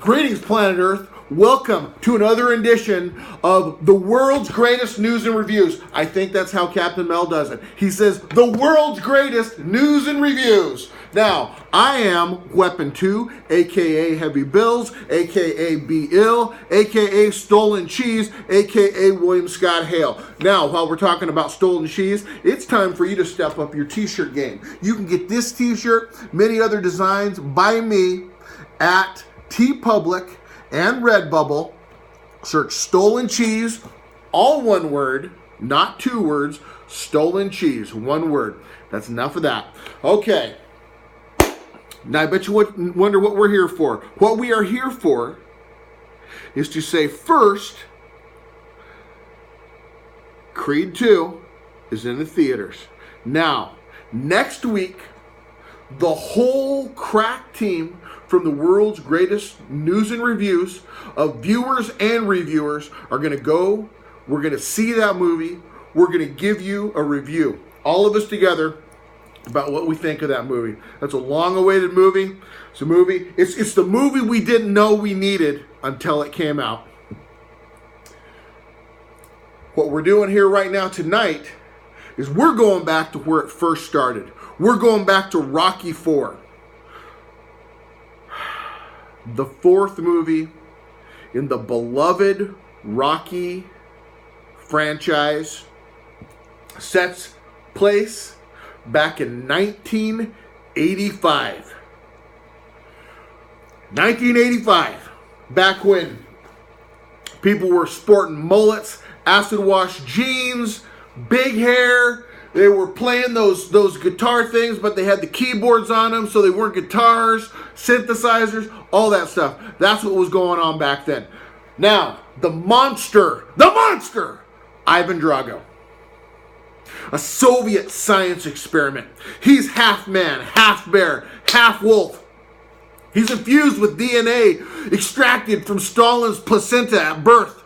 Greetings, planet Earth. Welcome to another edition of the world's greatest news and reviews. I think that's how Captain Mel does it. He says, the world's greatest news and reviews. Now, I am Weapon 2, a.k.a. Heavy Bills, a.k.a. Be Ill, a.k.a. Stolen Cheese, a.k.a. William Scott Hale. Now, while we're talking about stolen cheese, it's time for you to step up your t-shirt game. You can get this t-shirt, many other designs by me at TeePublic and Redbubble. Search Stolen Cheese, all one word, not two words. Stolen Cheese, one word. That's enough of that. Okay. Now I bet you wonder what we're here for. What we are here for is to say first, Creed 2 is in the theaters. Now, next week, the whole crack team from the world's greatest news and reviews of viewers and reviewers are going to go. We're going to see that movie. We're going to give you a review. All of us together about what we think of that movie. That's a long-awaited movie. It's a movie. It's the movie we didn't know we needed until it came out. What we're doing here right now tonight is we're going back to where it first started. We're going back to Rocky IV. The fourth movie in the beloved Rocky franchise sets place back in 1985. 1985, back when people were sporting mullets, acid wash jeans, big hair. They were playing those guitar things, but they had the keyboards on them, so they weren't guitars, synthesizers, all that stuff. That's what was going on back then. Now, the monster, Ivan Drago. A Soviet science experiment. He's half man, half bear, half wolf. He's infused with DNA extracted from Stalin's placenta at birth.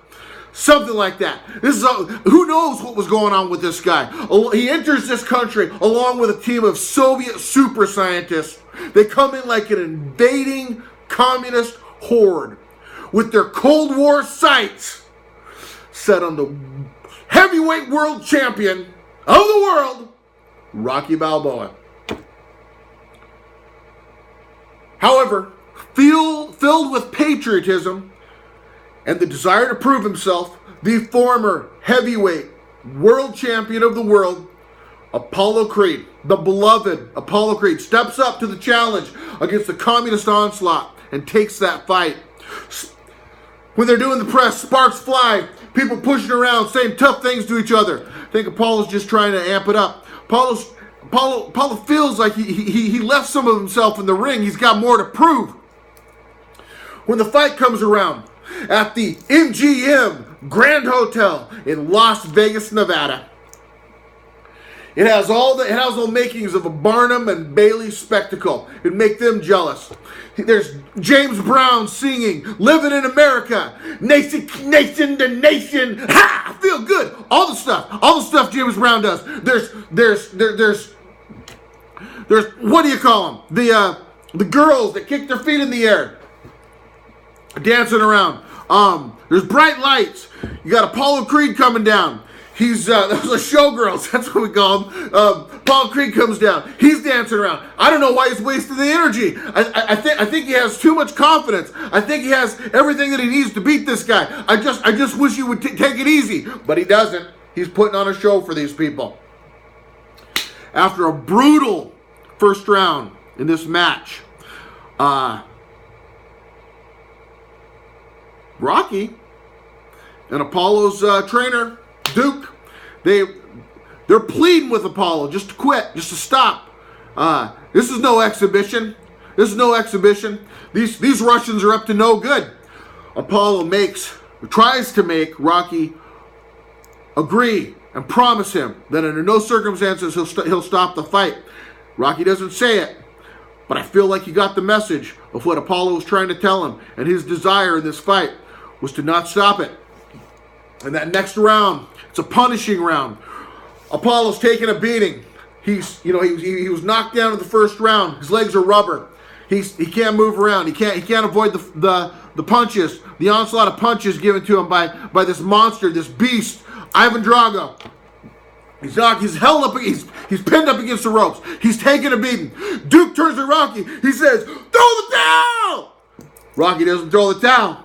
Something like that. Who knows what was going on with this guy. He enters this country along with a team of Soviet super scientists. They come in like an invading communist horde with their Cold War sights set on the heavyweight world champion of the world, Rocky Balboa. However, filled with patriotism and the desire to prove himself, the former heavyweight world champion of the world, Apollo Creed, the beloved Apollo Creed, steps up to the challenge against the communist onslaught and takes that fight. When they're doing the press, sparks fly, people pushing around, saying tough things to each other. I think Apollo's just trying to amp it up. Apollo feels like he left some of himself in the ring. He's got more to prove. When the fight comes around at the MGM Grand Hotel in Las Vegas, Nevada, it has all the makings of a Barnum and Bailey spectacle. It'd make them jealous. There's James Brown singing "Living in America," nation to nation. Ha! I feel good. All the stuff James Brown does. There's what do you call them? The girls that kick their feet in the air, dancing around. There's bright lights. You got Apollo Creed coming down. Those are showgirls. That's what we call them. Apollo Creed comes down. He's dancing around. I don't know why he's wasting the energy. I think he has too much confidence. I think he has everything that he needs to beat this guy. I just wish he would take it easy. But he doesn't. He's putting on a show for these people. After a brutal first round in this match, Rocky and Apollo's trainer, Duke, they're pleading with Apollo just to quit, just to stop. This is no exhibition. These Russians are up to no good. Apollo tries to make Rocky agree and promise him that under no circumstances he'll stop the fight. Rocky doesn't say it, but I feel like he got the message of what Apollo was trying to tell him, and his desire in this fight was to not stop it. And that next round, it's a punishing round. Apollo's taking a beating. He was knocked down in the first round. His legs are rubber. He can't move around. He can't avoid the punches, the onslaught of punches given to him by this monster, this beast, Ivan Drago. He's held up. He's pinned up against the ropes. He's taking a beating. Duke turns to Rocky. He says, "Throw the towel!" Rocky doesn't throw the towel.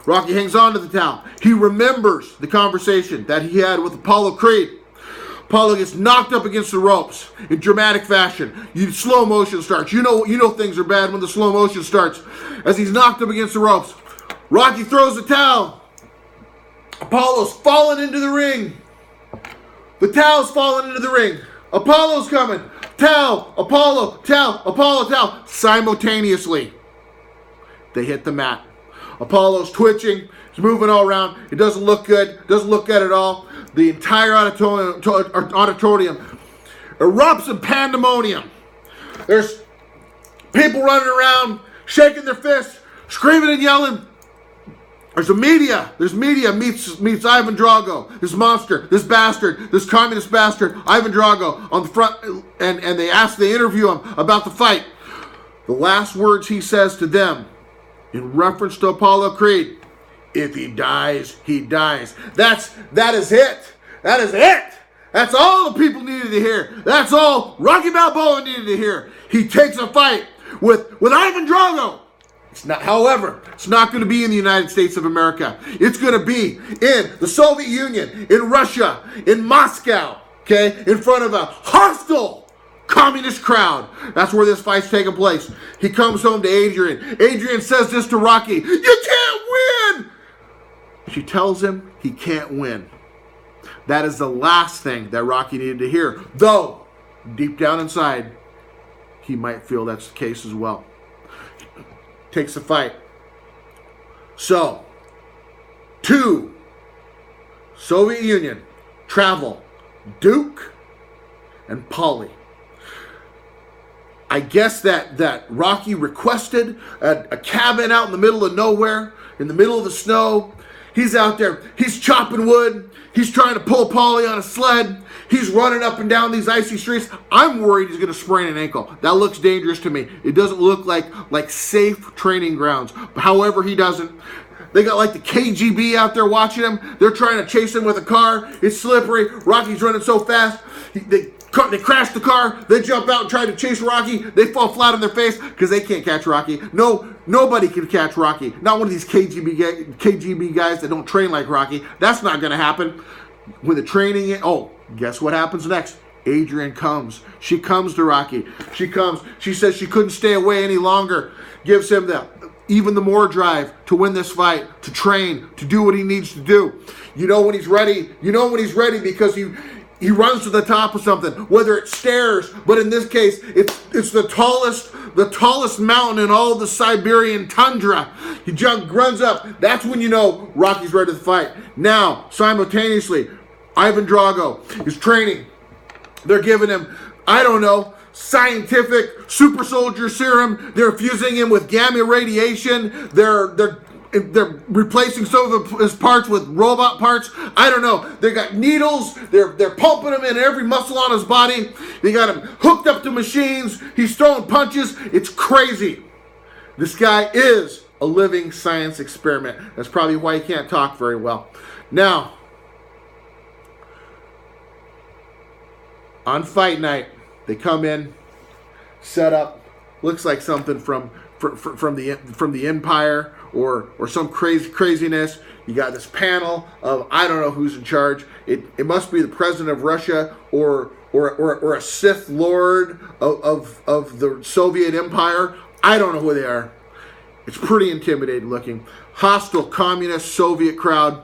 Rocky hangs on to the towel. He remembers the conversation that he had with Apollo Creed. Apollo gets knocked up against the ropes in dramatic fashion. Slow motion starts. You know things are bad when the slow motion starts. As he's knocked up against the ropes, Rocky throws the towel. Apollo's fallen into the ring. The towel's fallen into the ring. Apollo's coming. Towel, Apollo, towel, Apollo, towel. Simultaneously, they hit the mat. Apollo's twitching. He's moving all around. It doesn't look good. Doesn't look good at all. The entire auditorium erupts in pandemonium. There's people running around, shaking their fists, screaming and yelling. There's media meets Ivan Drago, this monster, this bastard, this communist bastard, Ivan Drago, on the front, and they interview him about the fight. The last words he says to them, in reference to Apollo Creed, "If he dies, he dies." That is it. That is it. That's all the people needed to hear. That's all Rocky Balboa needed to hear. He takes a fight with Ivan Drago. However, it's not going to be in the United States of America. It's going to be in the Soviet Union, in Russia, in Moscow, okay, in front of a hostile communist crowd. That's where this fight's taking place. He comes home to Adrian. Adrian says this to Rocky, "You can't win!" She tells him he can't win. That is the last thing that Rocky needed to hear. Though, deep down inside, he might feel that's the case as well. Takes the fight. So, to Soviet Union travel Duke and Paulie. I guess that Rocky requested a cabin out in the middle of nowhere, in the middle of the snow. He's out there. He's chopping wood. He's trying to pull Paulie on a sled. He's running up and down these icy streets. I'm worried he's going to sprain an ankle. That looks dangerous to me. It doesn't look like safe training grounds. However, he doesn't. They got like the KGB out there watching him. They're trying to chase him with a car. It's slippery. Rocky's running so fast. They crash the car. They jump out and try to chase Rocky. They fall flat on their face because they can't catch Rocky. Nobody can catch Rocky. Not one of these KGB guys that don't train like Rocky. That's not going to happen. When the training... guess what happens next? Adrian comes. She comes to Rocky. She comes. She says she couldn't stay away any longer. Gives him even the more drive to win this fight, to train, to do what he needs to do. You know when he's ready. You know when he's ready because he runs to the top of something, whether it's stairs, but in this case, it's the tallest mountain in all of the Siberian tundra. He runs up. That's when you know Rocky's ready to fight. Now, simultaneously, Ivan Drago is training. They're giving him, scientific super soldier serum. They're infusing him with gamma radiation. They're replacing some of his parts with robot parts. I don't know. They got needles. They're pumping him in every muscle on his body. They got him hooked up to machines. He's throwing punches. It's crazy. This guy is a living science experiment. That's probably why he can't talk very well. Now, on fight night, they come in, set up. Looks like something from the Empire or some craziness. You got this panel of I don't know who's in charge. It must be the president of Russia or a Sith Lord of the Soviet Empire. I don't know who they are. It's pretty intimidating looking. Hostile communist Soviet crowd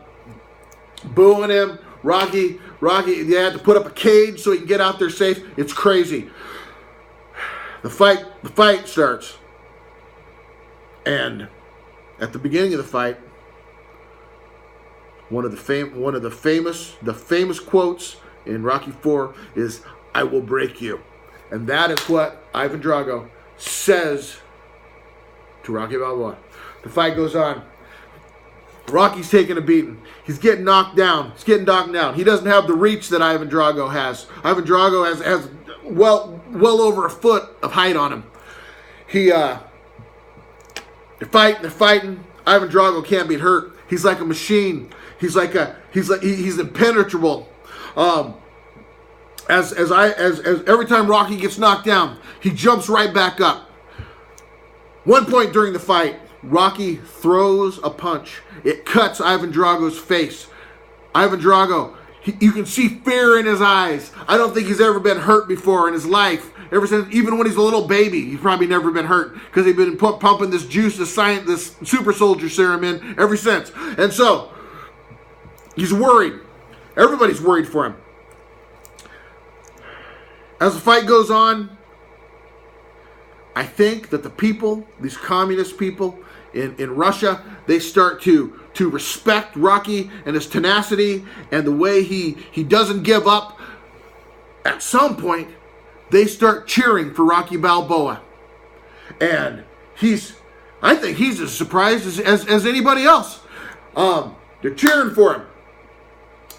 booing him. Rocky, they had to put up a cage so he can get out there safe. It's crazy. The fight starts. And at the beginning of the fight, one of the famous quotes in Rocky IV is, "I will break you." And that is what Ivan Drago says to Rocky Balboa. The fight goes on. Rocky's taking a beating. He's getting knocked down. He doesn't have the reach that Ivan Drago has. Ivan Drago has well over a foot of height on him. They're fighting. Ivan Drago can't be hurt. He's like a machine. He's impenetrable. As every time Rocky gets knocked down, he jumps right back up. One point during the fight, Rocky throws a punch. It cuts Ivan Drago's face. Ivan Drago, you can see fear in his eyes. I don't think he's ever been hurt before in his life. Ever since, even when he's a little baby, he's probably never been hurt because they've been pumping this juice, this super soldier serum in ever since. And so, he's worried. Everybody's worried for him. As the fight goes on, I think that the people, these communist people in Russia, they start to respect Rocky and his tenacity and the way he doesn't give up. At some point, they start cheering for Rocky Balboa. And I think he's as surprised as anybody else. They're cheering for him.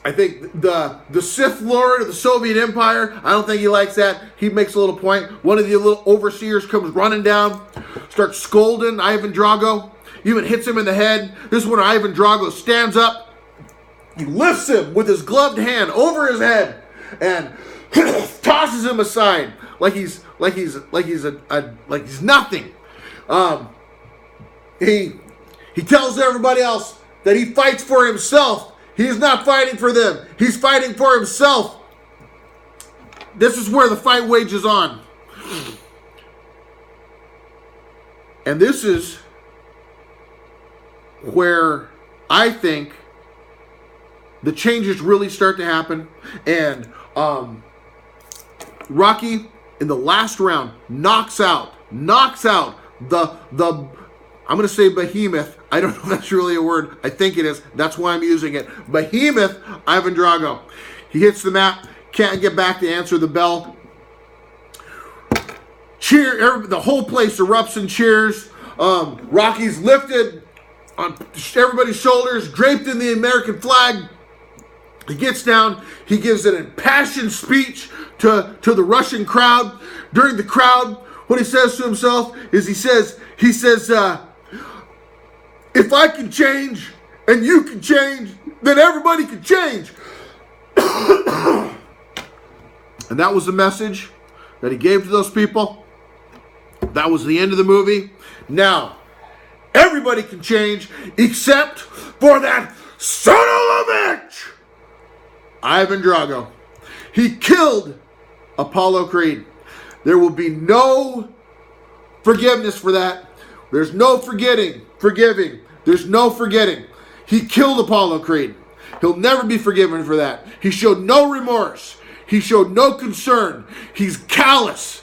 I think the Sith Lord of the Soviet Empire, I don't think he likes that. He makes a little point. One of the little overseers comes running down, starts scolding Ivan Drago, even hits him in the head. This is when Ivan Drago stands up. He lifts him with his gloved hand over his head and tosses him aside like he's nothing. He tells everybody else that he fights for himself. He's not fighting for them. He's fighting for himself. This is where the fight wages on. And this is where I think the changes really start to happen. And Rocky, in the last round, knocks out the I'm going to say behemoth. I don't know if that's really a word. I think it is. That's why I'm using it. Behemoth Ivan Drago. He hits the mat. Can't get back to answer the bell. The whole place erupts in cheers. Rocky's lifted on everybody's shoulders, draped in the American flag. He gets down. He gives an impassioned speech to the Russian crowd. During the crowd, what he says to himself is he says, if I can change and you can change, then everybody can change. And that was the message that he gave to those people. That was the end of the movie. Now, everybody can change except for that son of a bitch, Ivan Drago. He killed Apollo Creed. There will be no forgiveness for that. There's no forgiving. There's no forgetting. He killed Apollo Creed. He'll never be forgiven for that. He showed no remorse. He showed no concern. He's callous.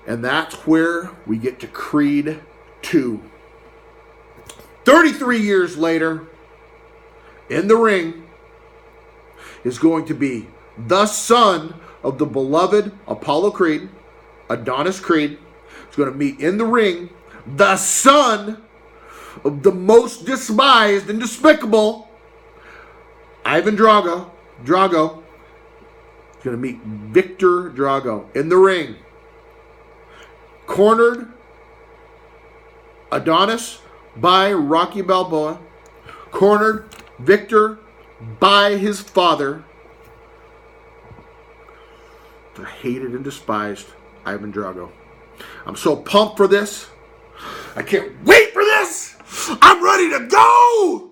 And that's where we get to Creed 2. 33 years later, in the ring, is going to be the son of the beloved Apollo Creed, Adonis Creed. Is going to meet in the ring the son of the most despised and despicable Ivan Drago. Is going to meet Victor Drago in the ring. Cornered Adonis by Rocky Balboa. Cornered Victor by his father. The hated and despised Ivan Drago. I'm so pumped for this. I can't wait for this. I'm ready to go.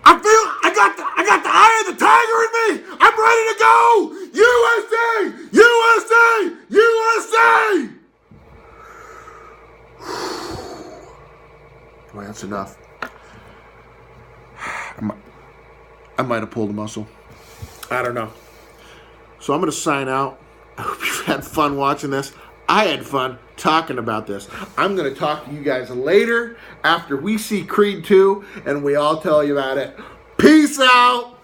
I got the eye of the tiger in me. I'm ready to go. USA! USA! USA! Well, that's enough. I might have pulled a muscle. I don't know. So I'm going to sign out. I hope you've had fun watching this. I had fun talking about this. I'm going to talk to you guys later after we see Creed 2 and we all tell you about it. Peace out.